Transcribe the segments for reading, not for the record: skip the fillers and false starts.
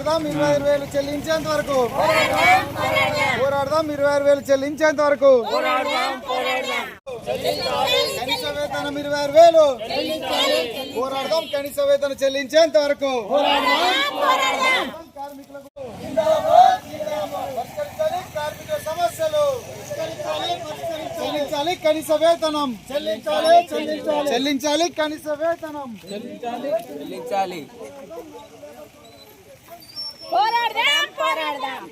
పోరాడదాం 25,000 చెల్లించేంత వరకు పోరాడదాం 25,000 చెల్లించేంత వరకు కనీస వేతనం 26,000 పోరాడదాం కనీస వేతనం చెల్లించేంత వరకు కార్మికులకు పరిష్కరించాలి కార్మికుల సమస్యలు చెల్లించాలి కనీస వేతనం చెల్లించాలి కనీస వేతనం చెల్లించాలి. పోరాడదాం పోరాడదాం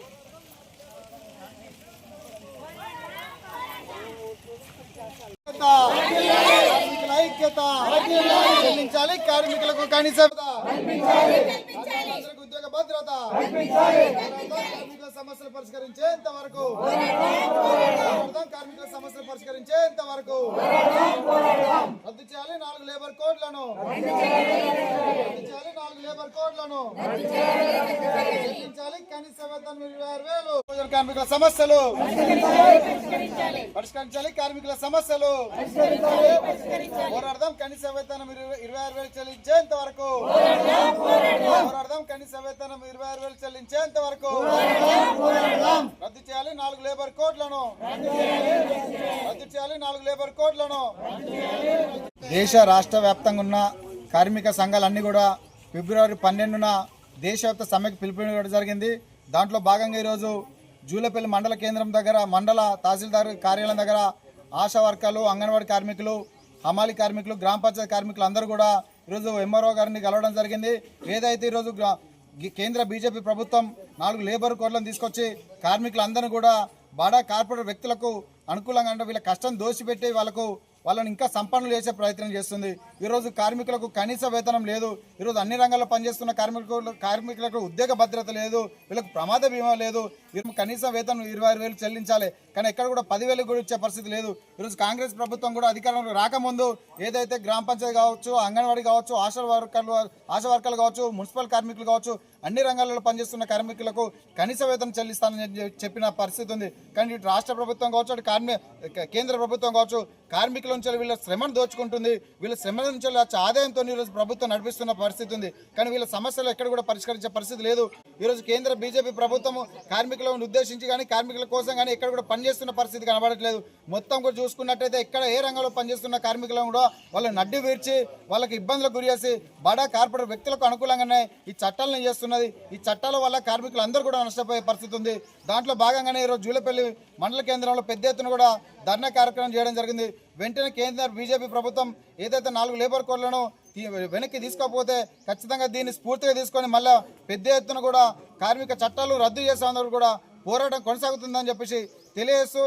కార్మికుల ఐక్యత చెల్లించాలి కార్మికులకు కనీస ఉద్యోగ భద్రత కార్మికుల సమస్యలు పరిష్కరించేంత వరకు కార్మికుల సమస్యలు పరిష్కరించేంత వరకు రద్దు చేయాలి 4 లేబర్ కోడ్లను చెల్లించాలి కనీస వేతనం 26,000 కార్మికుల సమస్యలు పరిష్కరించాలి కార్మికుల సమస్యలు పోరాడదాం కనీస వేతనం 26,000 చెల్లించేంత వరకు పోరాడదాం కనీస వేతనం 26,000 చెల్లించేంత వరకు రద్దు చేయాలి 4 లేబర్ కోడ్లను దేశ రాష్ట్ర వ్యాప్తంగా ఉన్న కార్మిక సంఘాలన్నీ కూడా ఫిబ్రవరి 12న దేశవ్యాప్త సమ్మెకు పిలుపునివ్వడం జరిగింది. దాంట్లో భాగంగా ఈరోజు జూలపల్లి మండల కేంద్రం దగ్గర మండల తహసీల్దార్ కార్యాలయం దగ్గర ఆశా వర్కర్లు, అంగన్వాడీ కార్మికులు, హమాలి కార్మికులు, గ్రామ పంచాయతీ కార్మికులు అందరూ కూడా ఈరోజు ఎంఆర్ఓ గారిని కలవడం జరిగింది. ఏదైతే ఈరోజు కేంద్ర బీజేపీ ప్రభుత్వం 4 లేబర్ కోడ్లను తీసుకొచ్చి కార్మికులందరూ కూడా బాడా కార్పొరేట్ వ్యక్తులకు అనుకూలంగా అంటే వీళ్ళ కష్టం దోసిపెట్టి వాళ్ళని ఇంకా సంపన్నులు చేసే ప్రయత్నం చేస్తుంది. ఈరోజు కార్మికులకు కనీస వేతనం లేదు. ఈరోజు అన్ని రంగాల్లో పనిచేస్తున్న కార్మికులకు ఉద్యోగ భద్రత లేదు, వీళ్ళకు ప్రమాద బీమా లేదు. వీరు కనీస వేతనం 26,000 చెల్లించాలి, కానీ ఎక్కడ కూడా 10,000 కూడా ఇచ్చే పరిస్థితి లేదు. ఈరోజు కాంగ్రెస్ ప్రభుత్వం కూడా అధికారంలో రాకముందు ఏదైతే గ్రామ పంచాయతీ కావచ్చు, అంగన్వాడీ కావచ్చు, ఆశా వర్కర్లు కావచ్చు, మున్సిపల్ కార్మికులు కావచ్చు, అన్ని రంగాలలో పనిచేస్తున్న కార్మికులకు కనీస వేతనం చెల్లిస్తానని చెప్పిన పరిస్థితి ఉంది. కానీ ఇటు రాష్ట్ర ప్రభుత్వం కావచ్చు, అటు కేంద్ర ప్రభుత్వం కావచ్చు, కార్మికుల నుంచి వీళ్ళ శ్రమను దోచుకుంటుంది. వీళ్ళ శ్రమ నుంచి వచ్చే ఆదాయంతో ఈరోజు ప్రభుత్వం నడిపిస్తున్న పరిస్థితి ఉంది. కానీ వీళ్ళ సమస్యలు ఎక్కడ కూడా పరిష్కరించే పరిస్థితి లేదు. ఈరోజు కేంద్ర బీజేపీ ప్రభుత్వం కార్మికులను ఉద్దేశించి కానీ కార్మికుల కోసం కానీ ఎక్కడ కూడా పనిచేస్తున్న పరిస్థితి కనబడట్లేదు. మొత్తం కూడా చూసుకున్నట్టయితే ఎక్కడ ఏ రంగంలో పనిచేస్తున్న కార్మికులను కూడా వాళ్ళు నడ్డి వీర్చి వాళ్ళకి ఇబ్బందులకు గురి చేసి బడా కార్పొరేట్ వ్యక్తులకు అనుకూలంగానే ఈ చట్టాలను చేస్తున్నది. ఈ చట్టాల వల్ల కార్మికులు అందరూ కూడా నష్టపోయే పరిస్థితి ఉంది. దాంట్లో భాగంగానే ఈరోజు జూలపల్లి మండల కేంద్రంలో పెద్ద ఎత్తున కూడా ధర్నా కార్యక్రమం చేయడం జరిగింది. వెంటనే కేంద్ర బీజేపీ ప్రభుత్వం ఏదైతే 4 లేబర్ కోడ్లను వెనక్కి తీసుకోకపోతే ఖచ్చితంగా దీన్ని స్ఫూర్తిగా తీసుకొని మళ్ళీ పెద్ద ఎత్తున కూడా కార్మిక చట్టాలు రద్దు చేసేందుకు కూడా పోరాటం కొనసాగుతుందని చెప్పేసి తెలియజేస్తూ